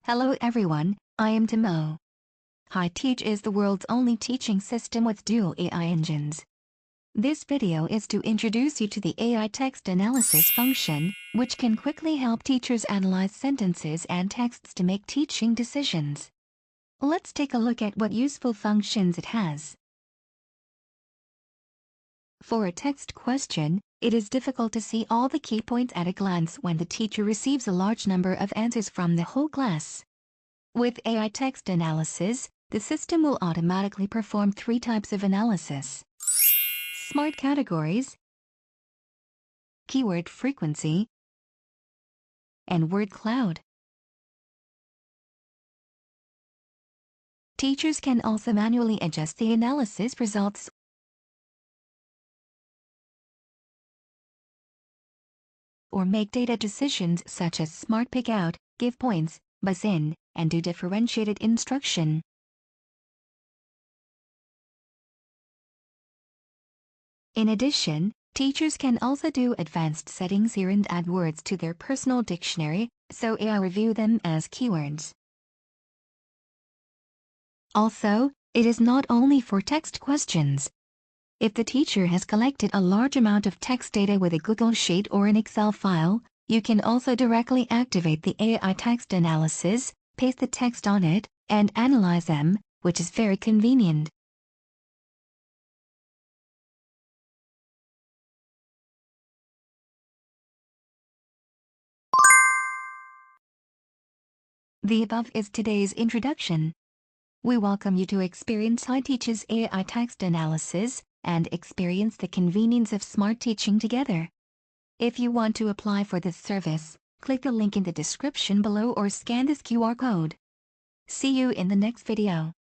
Hello everyone, I am Timo. HiTeach is the world's only teaching system with dual AI engines. This video is to introduce you to the AI text analysis function, which can quickly help teachers analyze sentences and texts to make teaching decisions. Let's take a look at what useful functions it has. For a text question, it is difficult to see all the key points at a glance when the teacher receives a large number of answers from the whole class. With AI text analysis, the system will automatically perform 3 types of analysis: smart categories, keyword frequency, and word cloud. Teachers can also manually adjust the analysis results or make data decisions such as smart pick out, give points, buzz in, and do differentiated instruction. In addition, teachers can also do advanced settings here and add words to their personal dictionary, so AI review them as keywords. Also, it is not only for text questions. If the teacher has collected a large amount of text data with a Google Sheet or an Excel file, you can also directly activate the AI text analysis, paste the text on it, and analyze them, which is very convenient. The above is today's introduction. We welcome you to experience HiTeach's AI text analysis and experience the convenience of smart teaching together. If you want to apply for this service, click the link in the description below or scan this QR code. See you in the next video.